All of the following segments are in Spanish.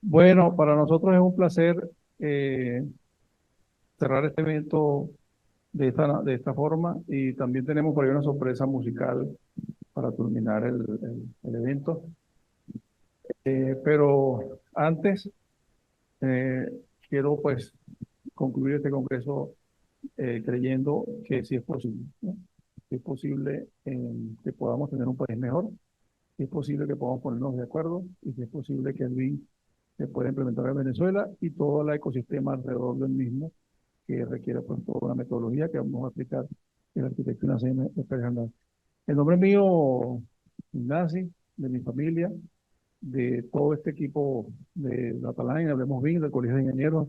Bueno, para nosotros es un placer eh, cerrar este evento de esta forma y también tenemos por ahí una sorpresa musical para culminar el evento. Pero antes eh, quiero pues concluir este congreso creyendo que sí es posible, ¿no? Que es posible que podamos tener un país mejor, que es posible que podamos ponernos de acuerdo y que es posible que el BIM se pueda implementar en Venezuela y todo el ecosistema alrededor del mismo que requiere pues toda una metodología que vamos a aplicar en la arquitectura de Pérez Andrés. El nombre mío, Ignacy, de mi familia, de todo este equipo de Dataline, Hablemos BIM, del Colegio de Ingenieros,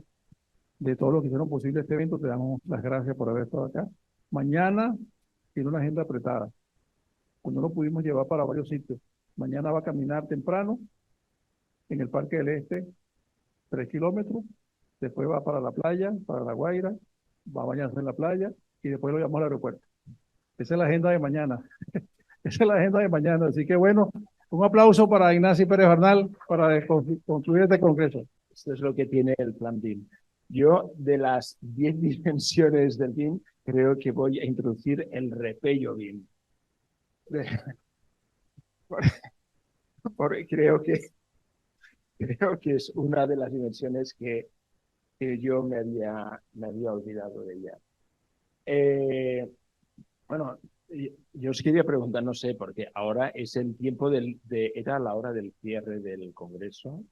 de todos los que hicieron posible este evento, te damos las gracias por haber estado acá. Mañana tiene una agenda apretada, pues no lo pudimos llevar para varios sitios. Mañana va a caminar temprano en el Parque del Este, 3 kilómetros, después va para la playa, para La Guaira, va a bañarse en la playa y después lo llevamos al aeropuerto. Esa es la agenda de mañana. Esa es la agenda de mañana. Así que bueno, un aplauso para Ignacio Pérez Bernal para concluir este congreso. Esto es lo que tiene el plan BIM. Yo, de las 10 dimensiones del BIM, creo que voy a introducir el repello BIM. Porque creo que es una de las dimensiones que yo me había olvidado de ella. Eh, bueno, yo os quería preguntar, no sé, porque ahora es el tiempo era la hora del cierre del Congreso.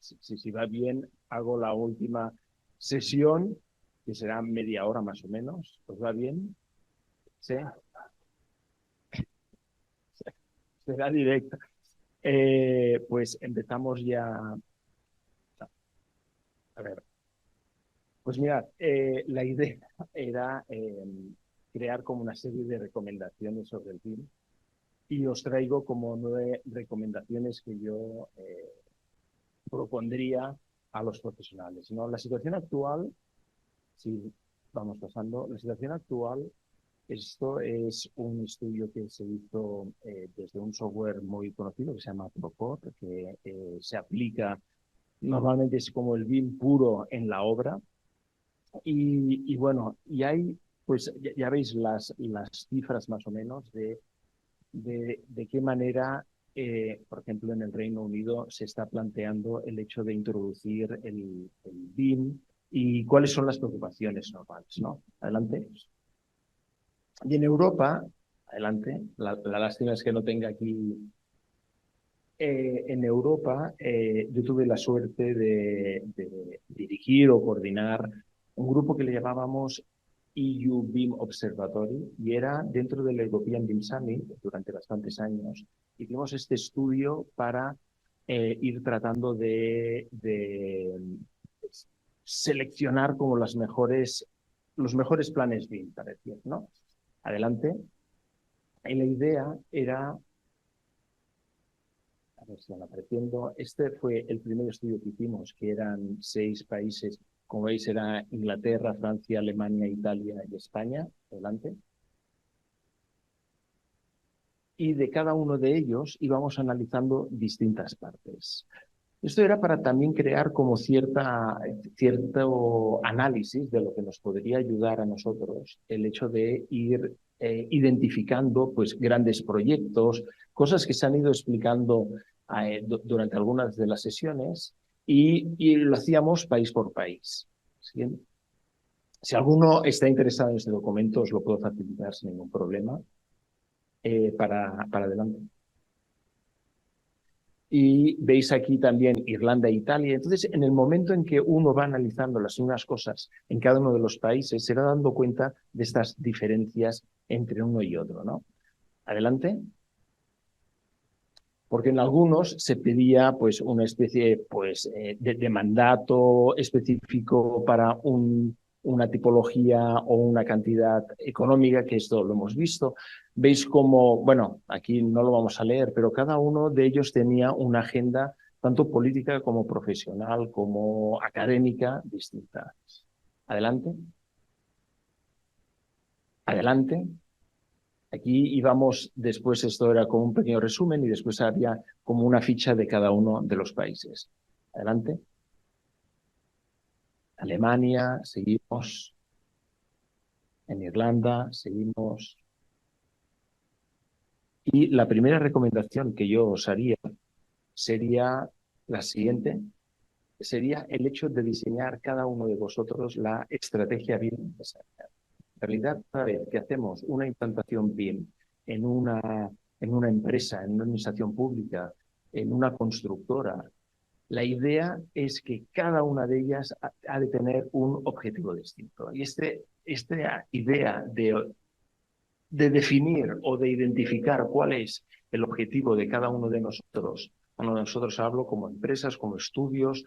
Si va bien, hago la última sesión, que será media hora más o menos. ¿Os va bien? Sí, será directa. Pues empezamos ya. A ver, pues mirad, la idea era crear como una serie de recomendaciones sobre el film y os traigo como 9 recomendaciones que yo propondría a los profesionales, ¿no? La situación actual, si vamos pasando, la situación actual, esto es un estudio que se hizo desde un software muy conocido que se llama Procore, que se aplica, normalmente es como el BIM puro en la obra, y bueno, y hay, pues ya veis las cifras más o menos de qué manera, por ejemplo, en el Reino Unido se está planteando el hecho de introducir el BIM y cuáles son las preocupaciones normales, ¿no? Adelante. Y en Europa, adelante, la lástima es que no tenga aquí. En Europa, yo tuve la suerte de dirigir o coordinar un grupo que le llamábamos EU BIM Observatory y era dentro del European BIM Summit durante bastantes años. Hicimos este estudio para ir tratando de seleccionar como los mejores planes BIM, parecía, ¿no? Adelante. Y la idea era, a ver si van apareciendo. Este fue el primer estudio que hicimos, que eran 6 países. Como veis, era Inglaterra, Francia, Alemania, Italia y España. Adelante. Y de cada uno de ellos íbamos analizando distintas partes. Esto era para también crear como cierto análisis de lo que nos podría ayudar a nosotros el hecho de ir identificando pues, grandes proyectos, cosas que se han ido explicando durante algunas de las sesiones y lo hacíamos país por país. ¿Sí? Si alguno está interesado en este documento, os lo puedo facilitar sin ningún problema para adelante. Y veis aquí también Irlanda e Italia. Entonces, en el momento en que uno va analizando las unas cosas en cada uno de los países, se va dando cuenta de estas diferencias entre uno y otro, ¿no? Adelante. Porque en algunos se pedía pues una especie pues, de mandato específico para una tipología o una cantidad económica, que esto lo hemos visto. Veis cómo, bueno, aquí no lo vamos a leer, pero cada uno de ellos tenía una agenda tanto política como profesional, como académica, distinta. Adelante. Adelante. Aquí íbamos, después esto era como un pequeño resumen y después había como una ficha de cada uno de los países. Adelante. Alemania, seguimos. En Irlanda, seguimos. Y la primera recomendación que yo os haría sería la siguiente. Sería el hecho de diseñar cada uno de vosotros la estrategia BIM empresarial. En realidad, cada vez que hacemos una implantación BIM en una empresa, en una administración pública, en una constructora, la idea es que cada una de ellas ha de tener un objetivo distinto. Y esta idea de definir o de identificar cuál es el objetivo de cada uno de nosotros, cuando nosotros hablo como empresas, como estudios,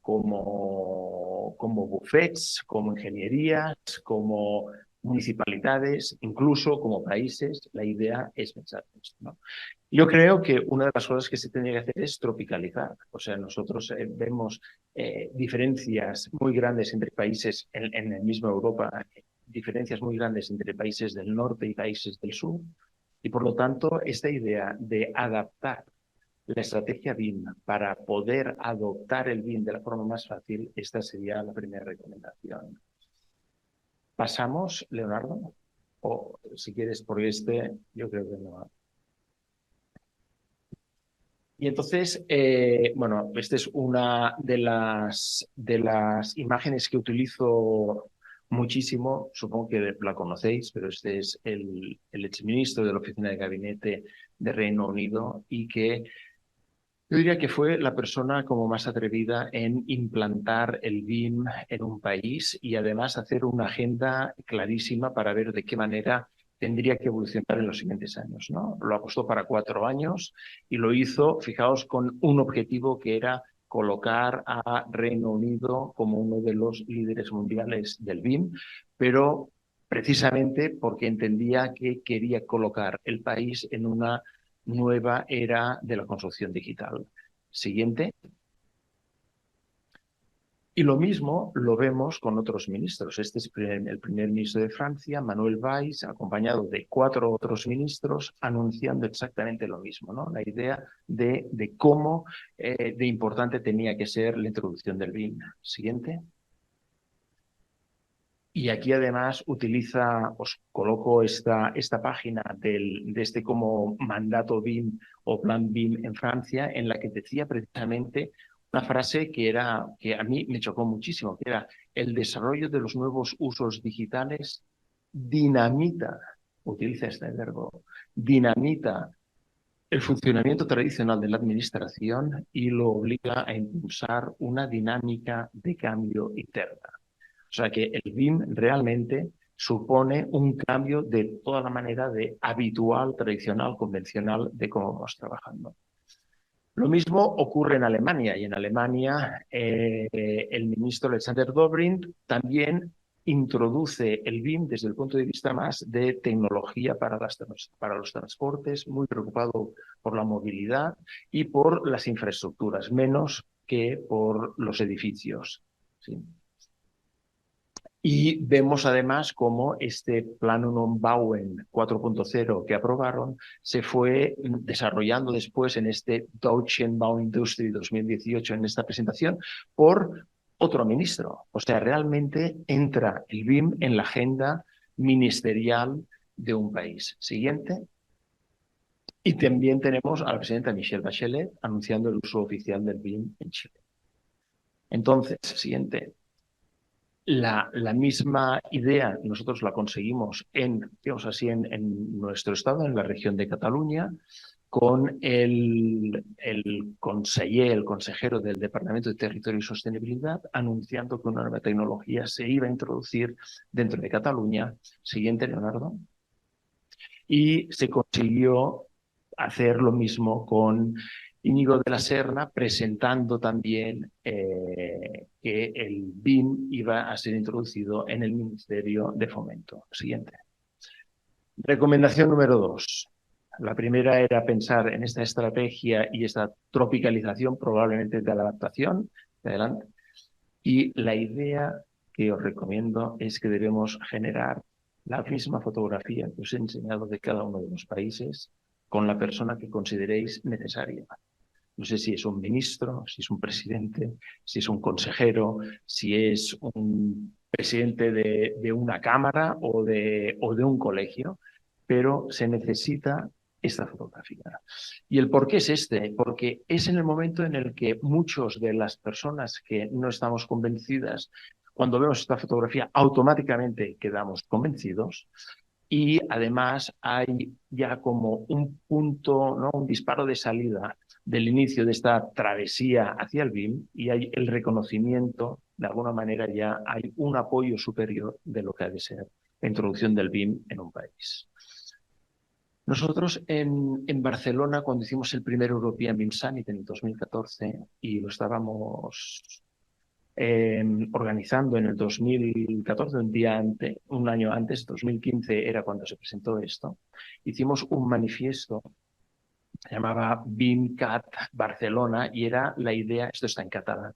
como buffets, como ingenierías, como municipalidades, incluso como países, la idea es pensar en esto, ¿no? Yo creo que una de las cosas que se tendría que hacer es tropicalizar. O sea, nosotros vemos diferencias muy grandes entre países en el mismo Europa, diferencias muy grandes entre países del norte y países del sur. Y por lo tanto, esta idea de adaptar la estrategia BIM para poder adoptar el BIM de la forma más fácil, esta sería la primera recomendación. ¿Pasamos, Leonardo? O si quieres por yo creo que no. Y entonces, bueno, esta es una de las imágenes que utilizo muchísimo, supongo que la conocéis, pero este es el exministro de la Oficina de Gabinete de Reino Unido y que yo diría que fue la persona como más atrevida en implantar el BIM en un país y además hacer una agenda clarísima para ver de qué manera tendría que evolucionar en los siguientes años, ¿no? Lo apostó para 4 años y lo hizo, fijaos, con un objetivo que era colocar a Reino Unido como uno de los líderes mundiales del BIM, pero precisamente porque entendía que quería colocar el país en una nueva era de la construcción digital. Siguiente. Y lo mismo lo vemos con otros ministros. Este es el primer ministro de Francia, Manuel Valls, acompañado de 4 otros ministros, anunciando exactamente lo mismo, ¿no? La idea de cómo de importante tenía que ser la introducción del BIM. Siguiente. Y aquí además os coloco esta página de este como mandato BIM o plan BIM en Francia, en la que decía precisamente una frase que a mí me chocó muchísimo, que era: el desarrollo de los nuevos usos digitales dinamita, utiliza este verbo, dinamita el funcionamiento tradicional de la administración y lo obliga a impulsar una dinámica de cambio interna. O sea que el BIM realmente supone un cambio de toda la manera de habitual, tradicional, convencional de cómo vamos trabajando. Lo mismo ocurre en Alemania y en Alemania el ministro Alexander Dobrindt también introduce el BIM desde el punto de vista más de tecnología para los transportes, muy preocupado por la movilidad y por las infraestructuras, menos que por los edificios. ¿Sí? Y vemos además cómo este Planung und Bauen 4.0 que aprobaron se fue desarrollando después en este Deutschen Bauindustrie 2018, en esta presentación, por otro ministro. O sea, realmente entra el BIM en la agenda ministerial de un país. Siguiente. Y también tenemos a la presidenta Michelle Bachelet anunciando el uso oficial del BIM en Chile. Entonces, siguiente. La misma idea nosotros la conseguimos digamos así, en nuestro estado, en la región de Cataluña, con el consejero del Departamento de Territorio y Sostenibilidad anunciando que una nueva tecnología se iba a introducir dentro de Cataluña. Siguiente, Leonardo. Y se consiguió hacer lo mismo con Íñigo de la Serna, presentando también que el BIM iba a ser introducido en el Ministerio de Fomento. Siguiente. Recomendación número 2. La primera era pensar en esta estrategia y esta tropicalización, probablemente de la adaptación. Adelante. Y la idea que os recomiendo es que debemos generar la misma fotografía que os he enseñado de cada uno de los países con la persona que consideréis necesaria. No sé si es un ministro, si es un presidente, si es un consejero, si es un presidente de una cámara o de un colegio, pero se necesita esta fotografía. ¿Y el por qué es este? Porque es en el momento en el que muchos de las personas que no estamos convencidas, cuando vemos esta fotografía, automáticamente quedamos convencidos. Y además hay ya como un punto, ¿no? Un disparo de salida del inicio de esta travesía hacia el BIM y hay el reconocimiento, de alguna manera ya hay un apoyo superior de lo que ha de ser la introducción del BIM en un país. Nosotros en Barcelona, cuando hicimos el primer European BIM Summit en el 2014 y lo estábamos organizando en el 2014, un año antes, 2015 era cuando se presentó esto, hicimos un manifiesto, se llamaba BIMCAT Barcelona y era la idea, esto está en catalán,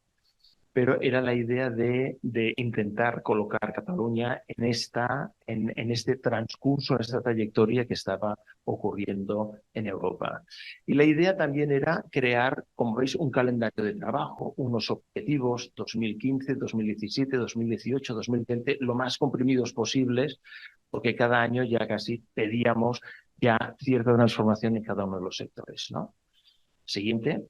pero era la idea de intentar colocar Cataluña en este transcurso, en esta trayectoria que estaba ocurriendo en Europa. Y la idea también era crear, como veis, un calendario de trabajo, unos objetivos 2015, 2017, 2018, 2020, lo más comprimidos posibles, porque cada año ya casi pedíamos ya cierta transformación en cada uno de los sectores, ¿no? Siguiente.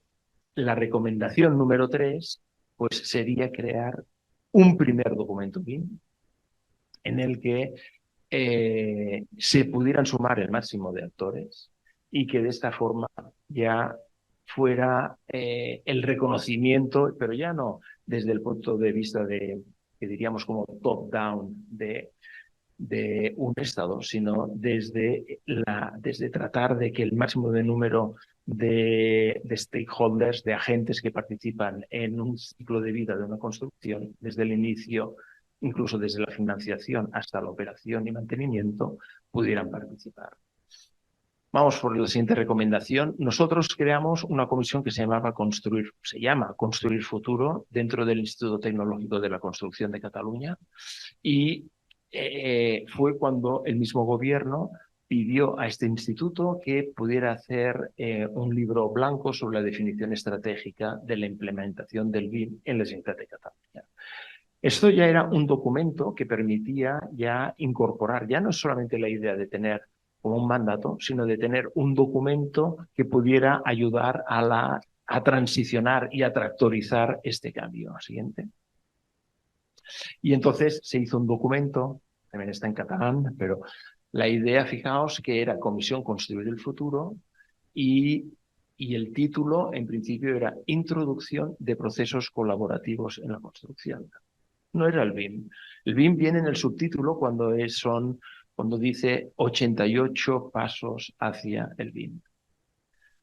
La recomendación número 3 pues sería crear un primer documento BIM en el que se pudieran sumar el máximo de actores y que de esta forma ya fuera el reconocimiento, pero ya no desde el punto de vista que diríamos como top-down de un Estado, sino desde tratar de que el máximo de número de stakeholders, de agentes que participan en un ciclo de vida de una construcción, desde el inicio, incluso desde la financiación hasta la operación y mantenimiento, pudieran participar. Vamos por la siguiente recomendación. Nosotros creamos una comisión que se llama Construir Futuro dentro del Instituto Tecnológico de la Construcción de Cataluña y fue cuando el mismo gobierno pidió a este instituto que pudiera hacer un libro blanco sobre la definición estratégica de la implementación del BIM en la Generalitat de Cataluña. Esto ya era un documento que permitía ya incorporar, ya no es solamente la idea de tener como un mandato, sino de tener un documento que pudiera ayudar a transicionar y a tractorizar este cambio. Siguiente. Y entonces se hizo un documento, también está en catalán, pero la idea, fijaos, que era Comisión Construir el Futuro y el título, en principio, era Introducción de procesos colaborativos en la construcción. No era el BIM. El BIM viene en el subtítulo cuando dice 88 pasos hacia el BIM.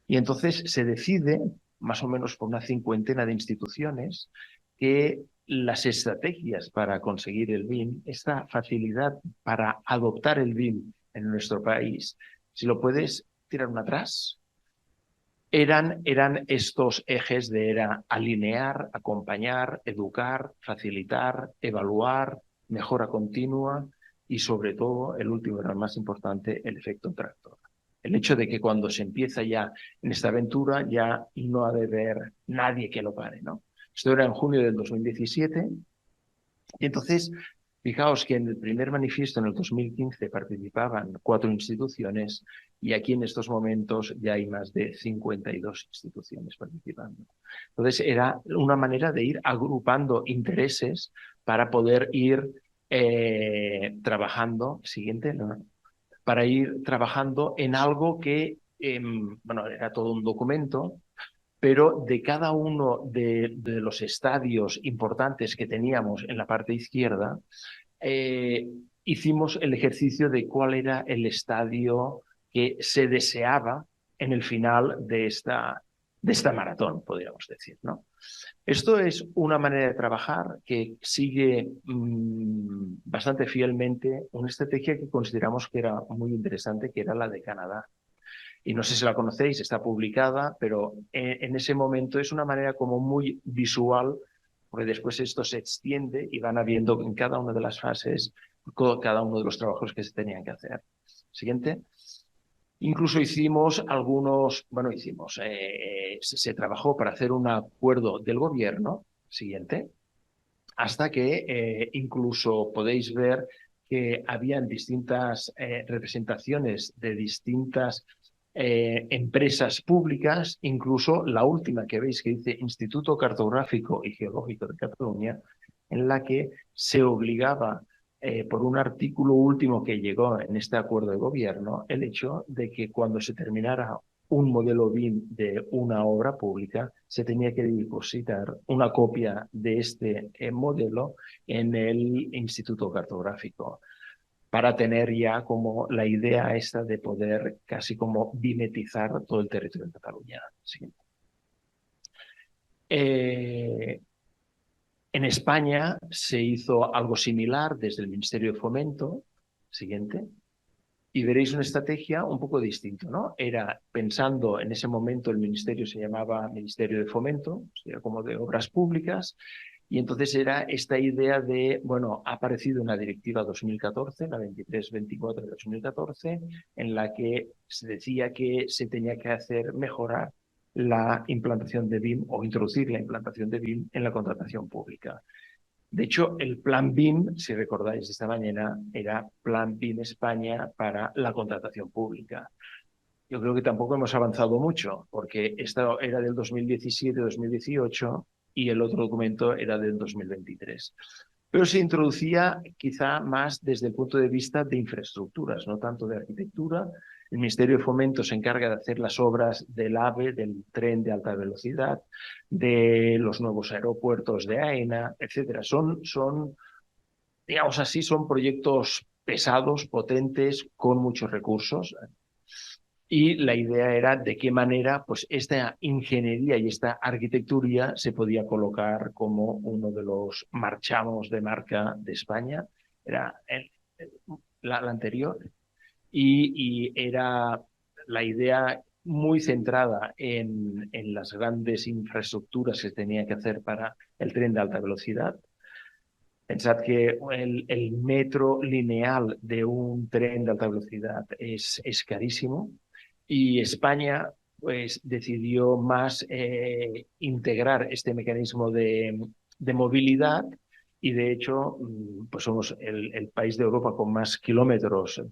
Y entonces se decide, más o menos por una cincuentena de instituciones, que las estrategias para conseguir el BIM, esta facilidad para adoptar el BIM en nuestro país, si lo puedes tirar una atrás, eran estos ejes era alinear, acompañar, educar, facilitar, evaluar, mejora continua y sobre todo, el último era el más importante, el efecto tractor. El hecho de que cuando se empieza ya en esta aventura ya no ha de haber nadie que lo pare, ¿no? Esto era en junio del 2017 y entonces fijaos que en el primer manifiesto en el 2015 participaban 4 instituciones y aquí en estos momentos ya hay más de 52 instituciones participando. Entonces era una manera de ir agrupando intereses para poder ir trabajando, siguiente, ¿no? Para ir trabajando en algo que, bueno, era todo un documento, pero de cada uno de los estadios importantes que teníamos en la parte izquierda, hicimos el ejercicio de cuál era el estadio que se deseaba en el final de esta maratón, podríamos decir, ¿no? Esto es una manera de trabajar que sigue bastante fielmente una estrategia que consideramos que era muy interesante, que era la de Canadá. Y no sé si la conocéis, está publicada, pero en ese momento es una manera como muy visual, porque después esto se extiende y van habiendo en cada una de las fases cada uno de los trabajos que se tenían que hacer. Siguiente. Incluso hicimos algunos, bueno, se trabajó para hacer un acuerdo del gobierno, siguiente, hasta que incluso podéis ver que habían distintas representaciones de distintas empresas públicas, incluso la última que veis que dice Instituto Cartográfico y Geológico de Cataluña, en la que se obligaba por un artículo último que llegó en este acuerdo de gobierno, el hecho de que cuando se terminara un modelo BIM de una obra pública, se tenía que depositar una copia de este modelo en el Instituto Cartográfico para tener ya como la idea esta de poder casi como bimetizar todo el territorio de Cataluña. Sí. En España se hizo algo similar desde el Ministerio de Fomento, siguiente, y veréis una estrategia un poco distinta, ¿no? Era pensando, en ese momento el ministerio se llamaba Ministerio de Fomento, era como de Obras Públicas, y entonces era esta idea de, bueno, ha aparecido una directiva 2014, la 2324 de 2014, en la que se decía que se tenía que hacer mejorar la implantación de BIM o introducir la implantación de BIM en la contratación pública. De hecho, el Plan BIM, si recordáis esta mañana, era Plan BIM España para la contratación pública. Yo creo que tampoco hemos avanzado mucho, porque esto era del 2017-2018 y el otro documento era del 2023. Pero se introducía quizá más desde el punto de vista de infraestructuras, no tanto de arquitectura. El Ministerio de Fomento se encarga de hacer las obras del AVE, del tren de alta velocidad, de los nuevos aeropuertos de AENA, etcétera. Digamos así, son proyectos pesados, potentes, con muchos recursos. Y la idea era de qué manera pues, esta ingeniería y esta arquitectura se podía colocar como uno de los marchamos de marca de España. Era la anterior. Y era la idea muy centrada en las grandes infraestructuras que se tenía que hacer para el tren de alta velocidad. Pensad que el metro lineal de un tren de alta velocidad es carísimo y España pues, decidió más integrar este mecanismo de movilidad y de hecho pues somos el país de Europa con más kilómetros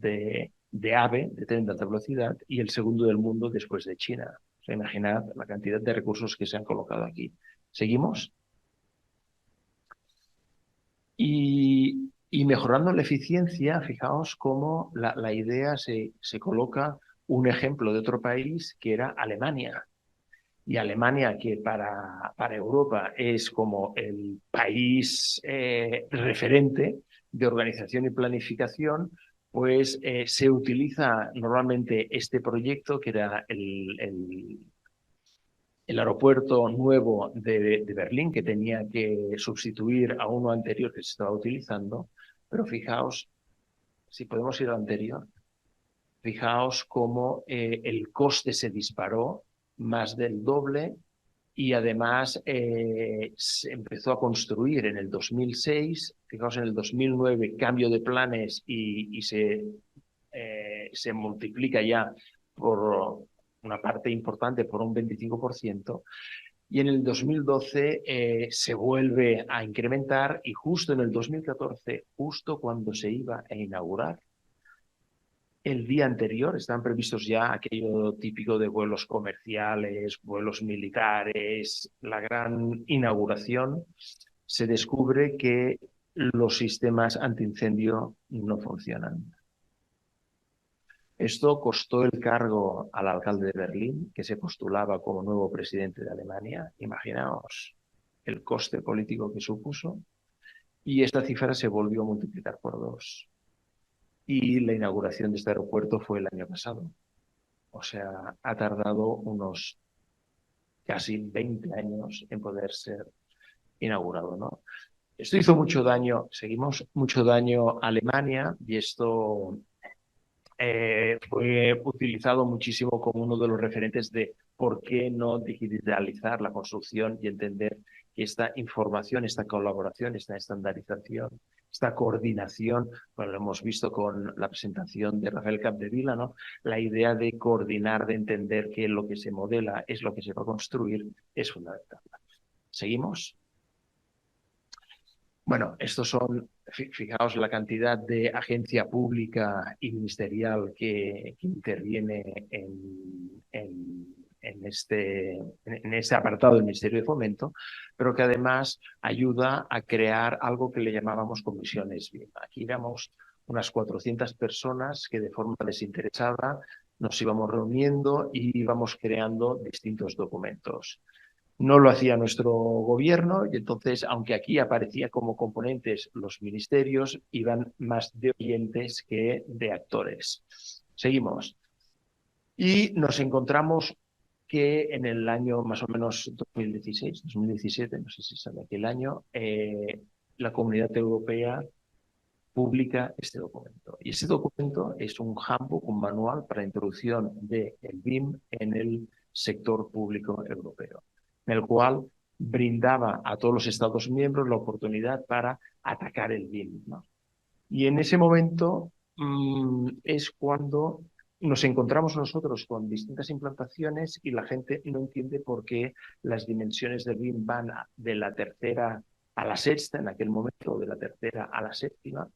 de AVE, de tren de alta velocidad, y el segundo del mundo después de China. O sea, imaginad la cantidad de recursos que se han colocado aquí. ¿Seguimos? Y mejorando la eficiencia, fijaos cómo la idea se coloca un ejemplo de otro país que era Alemania. Y Alemania, que para Europa es como el país referente de organización y planificación, pues se utiliza normalmente este proyecto, que era el aeropuerto nuevo de Berlín, que tenía que sustituir a uno anterior que se estaba utilizando, pero fijaos, si podemos ir al anterior, fijaos cómo el coste se disparó más del doble y además se empezó a construir en el 2006, fijaos en el 2009 cambio de planes y se multiplica ya por una parte importante, por un 25%, y en el 2012 se vuelve a incrementar y justo en el 2014, justo cuando se iba a inaugurar, el día anterior están previstos ya aquello típico de vuelos comerciales, vuelos militares, la gran inauguración, se descubre que los sistemas antiincendio no funcionan. Esto costó el cargo al alcalde de Berlín, que se postulaba como nuevo presidente de Alemania. Imaginaos el coste político que supuso. Y esta cifra se volvió a multiplicar por 2. Y la inauguración de este aeropuerto fue el año pasado. O sea, ha tardado unos casi 20 años en poder ser inaugurado, ¿no? Esto hizo mucho daño, seguimos, mucho daño a Alemania y esto fue utilizado muchísimo como uno de los referentes de por qué no digitalizar la construcción y entender que esta información, esta colaboración, esta estandarización, esta coordinación, bueno, lo hemos visto con la presentación de Rafael Capdevila, ¿no? La idea de coordinar, de entender que lo que se modela es lo que se va a construir, es fundamental. ¿Seguimos? Bueno, estos son, fijaos la cantidad de agencia pública y ministerial que interviene en este apartado del Ministerio de Fomento, pero que además ayuda a crear algo que le llamábamos comisiones BIM. Aquí éramos unas 400 personas que de forma desinteresada nos íbamos reuniendo y íbamos creando distintos documentos. No lo hacía nuestro gobierno y entonces, aunque aquí aparecía como componentes los ministerios, iban más de oyentes que de actores. Seguimos. Y nos encontramos que en el año más o menos 2016, 2017, no sé si sabe aquel año, la Comunidad Europea publica este documento. Y este documento es un handbook, un manual para la introducción del BIM en el sector público europeo, en el cual brindaba a todos los Estados miembros la oportunidad para atacar el BIM, ¿no? Y en ese momento es cuando nos encontramos nosotros con distintas implantaciones y la gente no entiende por qué las dimensiones del BIM van de la tercera a la sexta, en aquel momento, de la tercera a la séptima.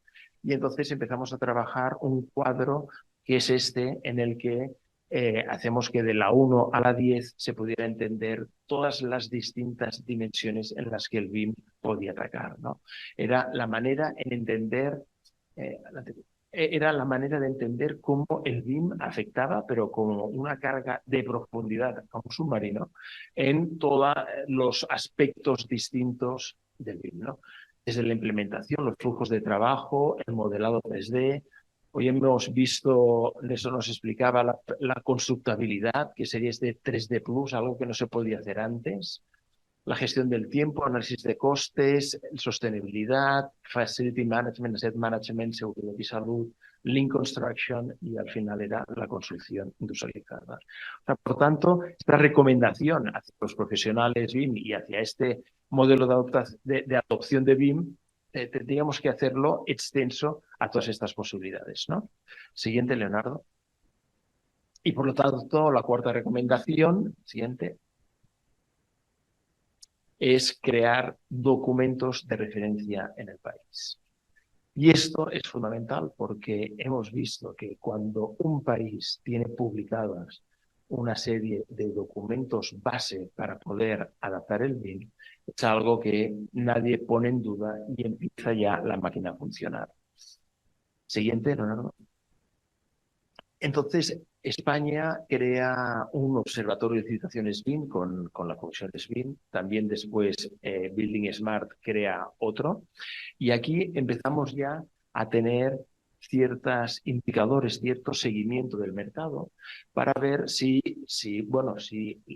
Y entonces empezamos a trabajar un cuadro que es este, en el que hacemos que de la 1 a la 10 se pudiera entender todas las distintas dimensiones en las que el BIM podía atacar, ¿no? Era la manera en entender era la manera de entender cómo el BIM afectaba, pero como una carga de profundidad a un submarino, en todos los aspectos distintos del BIM, ¿no? Desde la implementación, los flujos de trabajo, el modelado 3D. Hoy hemos visto, eso nos explicaba la constructabilidad, que sería este 3D Plus, algo que no se podía hacer antes. La gestión del tiempo, análisis de costes, sostenibilidad, facility management, asset management, seguridad y salud, lean construction y al final era la construcción industrializada. O sea, por tanto, esta recomendación hacia los profesionales BIM y hacia este modelo de adopción de BIM, tendríamos que hacerlo extenso a todas estas posibilidades, ¿no? Siguiente, Leonardo. Y por lo tanto, la cuarta recomendación, siguiente, es crear documentos de referencia en el país. Y esto es fundamental porque hemos visto que cuando un país tiene publicadas una serie de documentos base para poder adaptar el BIM, es algo que nadie pone en duda y empieza ya la máquina a funcionar. Siguiente, Leonardo. Entonces, España crea un observatorio de civilizaciones BIM con la Comisión SBIM. También después Building Smart crea otro. Y aquí empezamos ya a tener ciertos indicadores, cierto seguimiento del mercado para ver si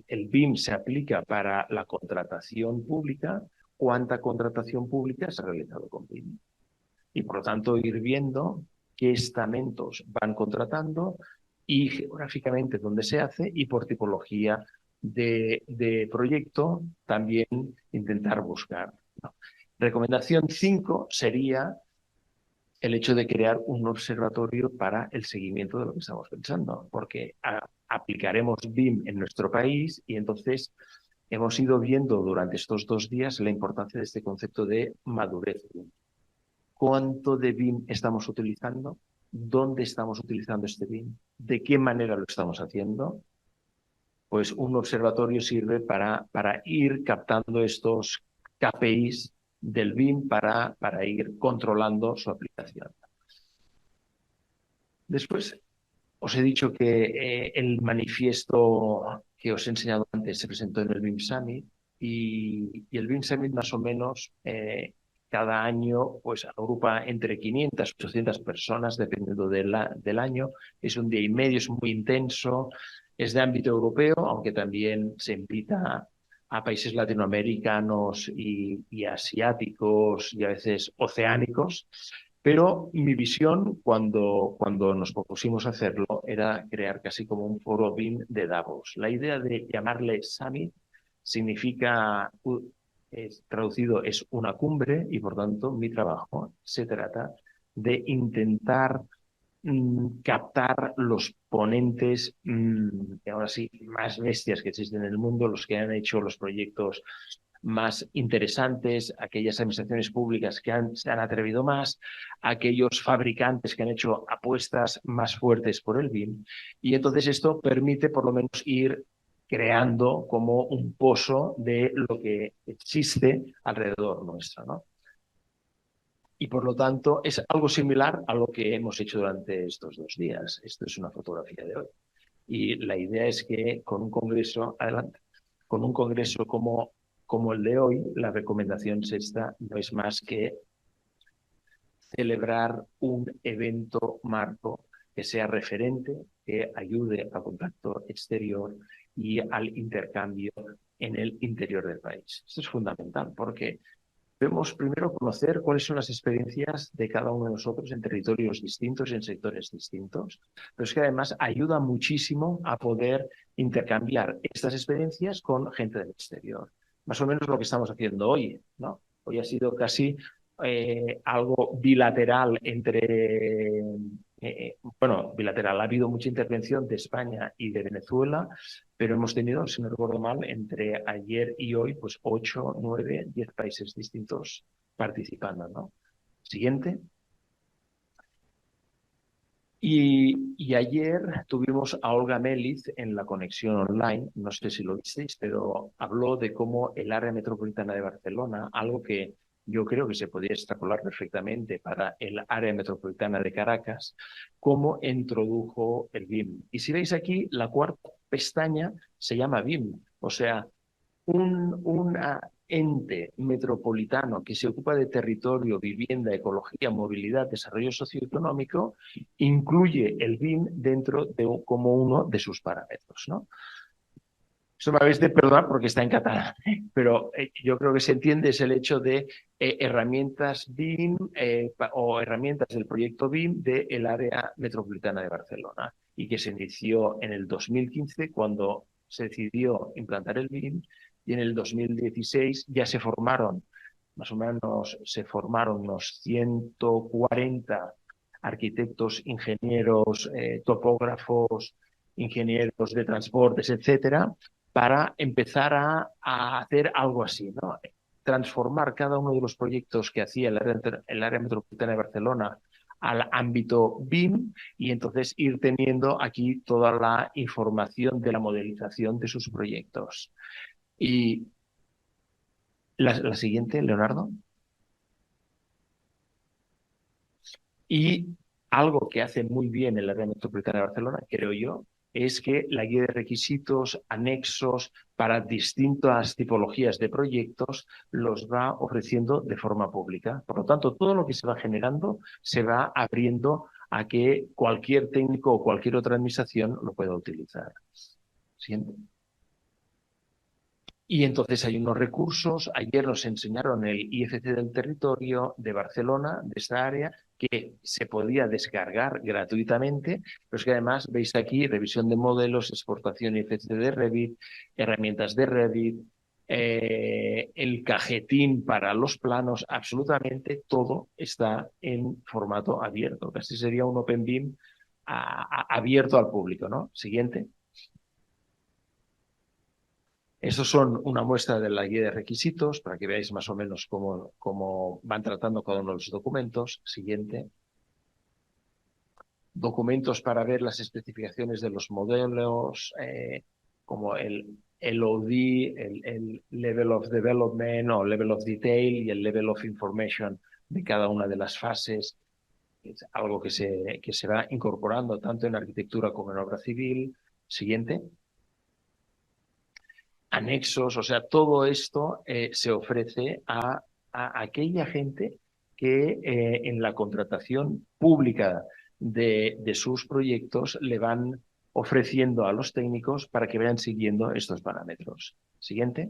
el BIM se aplica para la contratación pública, cuánta contratación pública se ha realizado con BIM. Y por lo tanto ir viendo qué estamentos van contratando y geográficamente dónde se hace y por tipología de proyecto también intentar buscar, ¿no? Recomendación 5 sería el hecho de crear un observatorio para el seguimiento de lo que estamos pensando, porque aplicaremos BIM en nuestro país y entonces hemos ido viendo durante estos 2 días la importancia de este concepto de madurez. ¿Cuánto de BIM estamos utilizando? ¿Dónde estamos utilizando este BIM? ¿De qué manera lo estamos haciendo? Pues un observatorio sirve para ir captando estos KPIs del BIM para ir controlando su aplicación. Después, os he dicho que el manifiesto que os he enseñado antes se presentó en el BIM Summit y el BIM Summit más o menos cada año pues agrupa entre 500 y 800 personas dependiendo del año. Es un día y medio, es muy intenso, es de ámbito europeo, aunque también se invita a países latinoamericanos y asiáticos y a veces oceánicos. Pero mi visión cuando nos propusimos hacerlo era crear casi como un foro BIM de Davos. La idea de llamarle Summit significa traducido es una cumbre y por tanto mi trabajo se trata de intentar captar los ponentes, ahora sí, más bestias que existen en el mundo, los que han hecho los proyectos más interesantes, aquellas administraciones públicas que se han atrevido más, aquellos fabricantes que han hecho apuestas más fuertes por el BIM. Y entonces esto permite por lo menos ir creando como un pozo de lo que existe alrededor nuestro, ¿no? Y por lo tanto es algo similar a lo que hemos hecho durante estos 2 días. Esto es una fotografía de hoy. Y la idea es que con un congreso, adelante, con un congreso como el de hoy, la recomendación sexta no es más que celebrar un evento marco que sea referente, que ayude al contacto exterior y al intercambio en el interior del país. Esto es fundamental porque debemos primero conocer cuáles son las experiencias de cada uno de nosotros en territorios distintos y en sectores distintos, pero es que además ayuda muchísimo a poder intercambiar estas experiencias con gente del exterior. Más o menos lo que estamos haciendo hoy, ¿no? Hoy ha sido casi algo bilateral entre, bueno, bilateral. Ha habido mucha intervención de España y de Venezuela, pero hemos tenido, si no recuerdo mal, entre ayer y hoy, pues 8, 9, 10 países distintos participando, ¿no? Siguiente. Y ayer tuvimos a Olga Meliz en la conexión online, no sé si lo visteis, pero habló de cómo el área metropolitana de Barcelona, algo que yo creo que se podría extrapolar perfectamente para el área metropolitana de Caracas, cómo introdujo el BIM. Y si veis aquí, la cuarta pestaña se llama BIM, o sea, un ente metropolitano que se ocupa de territorio, vivienda, ecología, movilidad, desarrollo socioeconómico, incluye el BIM dentro de como uno de sus parámetros, ¿no? Eso me habéis de perdonar porque está en catalán, pero yo creo que se entiende es el hecho de herramientas BIM o herramientas del proyecto BIM del área metropolitana de Barcelona y que se inició en el 2015 cuando se decidió implantar el BIM y en el 2016 ya se formaron, más o menos se formaron unos 140 arquitectos, ingenieros, topógrafos, ingenieros de transportes, etcétera, para empezar a hacer algo así, ¿no? Transformar cada uno de los proyectos que hacía el área metropolitana de Barcelona al ámbito BIM y entonces ir teniendo aquí toda la información de la modelización de sus proyectos. Y la siguiente, Leonardo. Y algo que hace muy bien el área metropolitana de Barcelona, creo yo, es que la guía de requisitos, anexos para distintas tipologías de proyectos los va ofreciendo de forma pública. Por lo tanto, todo lo que se va generando se va abriendo a que cualquier técnico o cualquier otra administración lo pueda utilizar. ¿Siguiente? Y entonces hay unos recursos, ayer nos enseñaron el IFC del territorio de Barcelona, de esta área, que se podía descargar gratuitamente, pero es que además veis aquí revisión de modelos, exportación IFC de Revit, herramientas de Revit, el cajetín para los planos, absolutamente todo está en formato abierto, casi sería un Open BIM abierto al público, ¿no? Siguiente. Estos son una muestra de la guía de requisitos para que veáis más o menos cómo van tratando cada uno de los documentos. Siguiente. Documentos para ver las especificaciones de los modelos, como el LOD, el Level of Development o Level of Detail y el Level of Information de cada una de las fases. Es algo que se va incorporando tanto en arquitectura como en obra civil. Siguiente. Anexos, o sea, todo esto se ofrece a aquella gente que en la contratación pública de sus proyectos le van ofreciendo a los técnicos para que vayan siguiendo estos parámetros. Siguiente.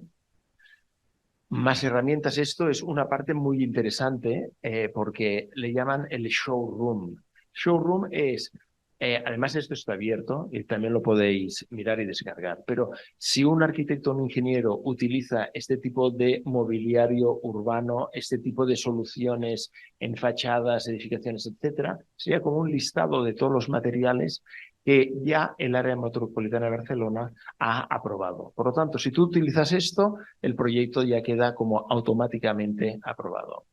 Más herramientas. Esto es una parte muy interesante porque le llaman el showroom. Showroom es Además, esto está abierto y también lo podéis mirar y descargar. Pero si un arquitecto o un ingeniero utiliza este tipo de mobiliario urbano, este tipo de soluciones en fachadas, edificaciones, etcétera, sería como un listado de todos los materiales que ya el área metropolitana de Barcelona ha aprobado. Por lo tanto, si tú utilizas esto, el proyecto ya queda como automáticamente aprobado.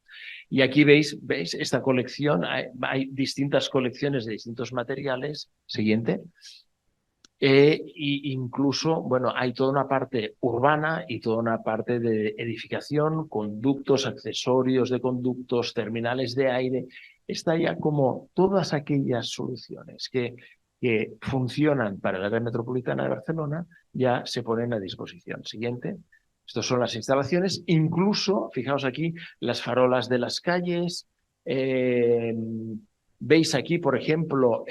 Y aquí veis esta colección, hay distintas colecciones de distintos materiales. Siguiente. Incluso, bueno, hay toda una parte urbana y toda una parte de edificación, conductos, accesorios de conductos, terminales de aire. Está ya como todas aquellas soluciones que funcionan para la área metropolitana de Barcelona, ya se ponen a disposición. Siguiente. Estas son las instalaciones, incluso, fijaos aquí, las farolas de las calles. Veis aquí, por ejemplo,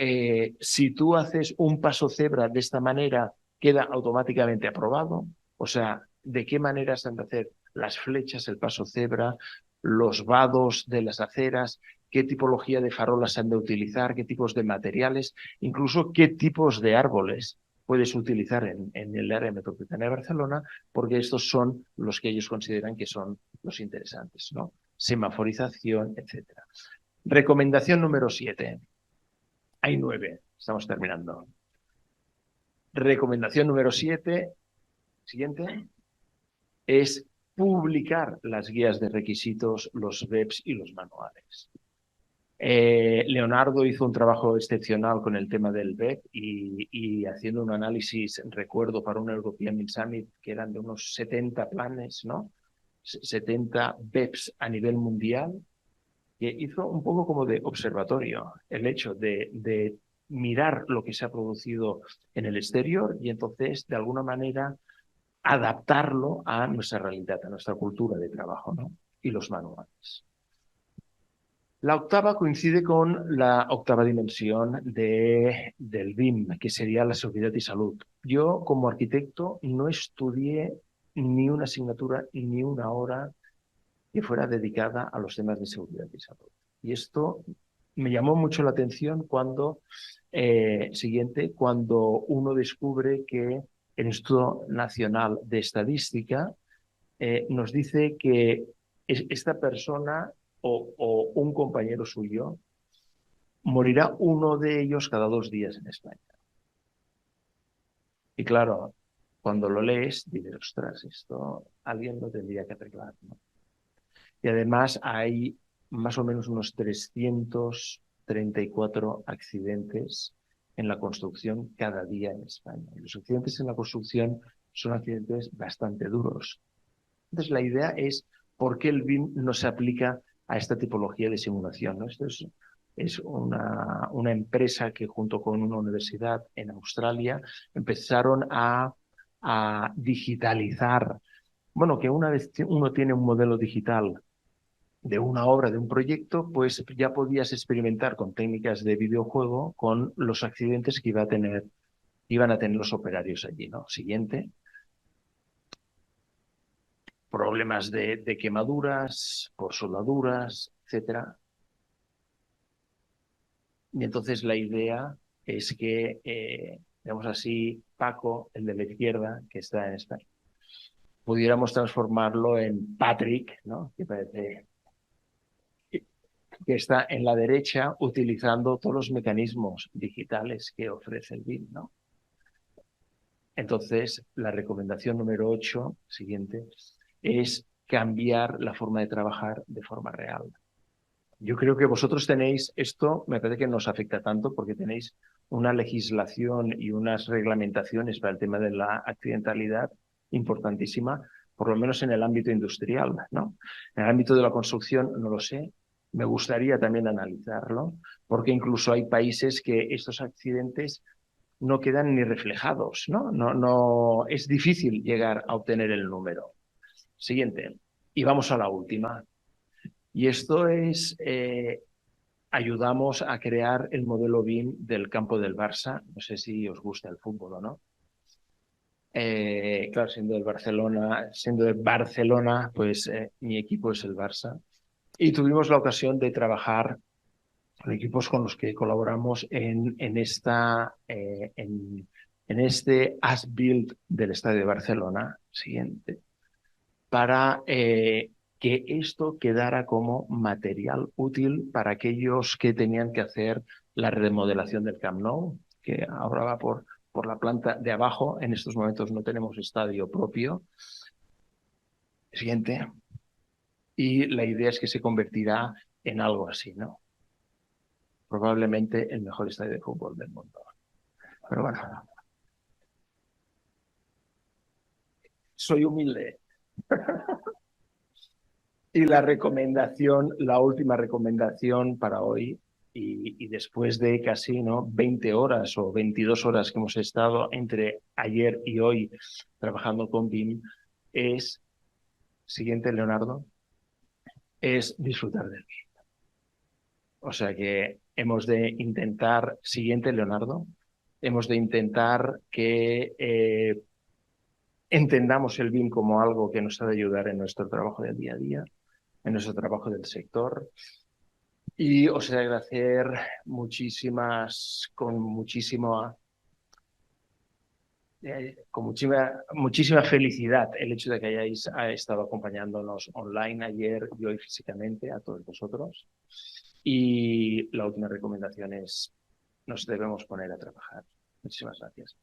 si tú haces un paso cebra de esta manera, queda automáticamente aprobado. O sea, ¿de qué manera se han de hacer las flechas, el paso cebra, los vados de las aceras, qué tipología de farolas se han de utilizar, qué tipos de materiales, incluso qué tipos de árboles puedes utilizar en el área metropolitana de Barcelona, porque estos son los que ellos consideran que son los interesantes, ¿no? Semaforización, etcétera. Recomendación número 7. Hay 9, estamos terminando. Recomendación número 7, siguiente, es publicar las guías de requisitos, los BEPS y los manuales. Leonardo hizo un trabajo excepcional con el tema del BEP y haciendo un análisis, recuerdo, para un European Summit, que eran de unos 70 planes, ¿no? 70 BEPS a nivel mundial, que hizo un poco como de observatorio el hecho de mirar lo que se ha producido en el exterior y entonces, de alguna manera, adaptarlo a nuestra realidad, a nuestra cultura de trabajo, ¿no? Y los manuales. La octava coincide con la octava dimensión del BIM, que sería la seguridad y salud. Yo, como arquitecto, no estudié ni una asignatura ni una hora que fuera dedicada a los temas de seguridad y salud. Y esto me llamó mucho la atención cuando, cuando uno descubre que el Instituto Nacional de Estadística nos dice que esta persona o un compañero suyo morirá uno de ellos cada 2 días en España. Y claro, cuando lo lees, dices, ostras, esto alguien lo tendría que arreglar, ¿no? Y además hay más o menos unos 334 accidentes en la construcción cada día en España. Y los accidentes en la construcción son accidentes bastante duros. Entonces, la idea es por qué el BIM no se aplica a esta tipología de simulación, ¿no? Esto es una empresa que junto con una universidad en Australia empezaron a digitalizar. Bueno, que una vez uno tiene un modelo digital de una obra, de un proyecto, pues ya podías experimentar con técnicas de videojuego con los accidentes que iban a tener los operarios allí, ¿no? Siguiente. Problemas de quemaduras, por soldaduras, etcétera. Y entonces la idea es que, digamos así, Paco, el de la izquierda, que está en España, pudiéramos transformarlo en Patrick, ¿no? Que parece que está en la derecha utilizando todos los mecanismos digitales que ofrece el BIM, ¿no? Entonces, la recomendación número 8, siguiente, es cambiar la forma de trabajar de forma real. Yo creo que vosotros tenéis, esto me parece que no os afecta tanto porque tenéis una legislación y unas reglamentaciones para el tema de la accidentalidad importantísima, por lo menos en el ámbito industrial, ¿no? En el ámbito de la construcción no lo sé, me gustaría también analizarlo, porque incluso hay países que estos accidentes no quedan ni reflejados, ¿no? No, es difícil llegar a obtener el número. Siguiente. Y vamos a la última. Y esto es, ayudamos a crear el modelo BIM del campo del Barça. No sé si os gusta el fútbol o no. Claro, siendo de Barcelona, pues mi equipo es el Barça. Y tuvimos la ocasión de trabajar equipos con los que colaboramos en este As Build del Estadio de Barcelona siguiente, para que esto quedara como material útil para aquellos que tenían que hacer la remodelación del Camp Nou, que ahora va por la planta de abajo. En estos momentos no tenemos estadio propio. Siguiente. Y la idea es que se convertirá en algo así, ¿no? Probablemente el mejor estadio de fútbol del mundo. Pero bueno, soy humilde. Y la recomendación, la última recomendación para hoy, y después de casi 20 horas o 22 horas que hemos estado entre ayer y hoy trabajando con BIM, es, siguiente Leonardo, es disfrutar del BIM. O sea que hemos de intentar, siguiente Leonardo, hemos de intentar que entendamos el BIM como algo que nos ha de ayudar en nuestro trabajo del día a día, en nuestro trabajo del sector. Y os he de agradecer muchísima felicidad el hecho de que hayáis estado acompañándonos online ayer y hoy físicamente a todos vosotros. Y la última recomendación es, nos debemos poner a trabajar. Muchísimas gracias.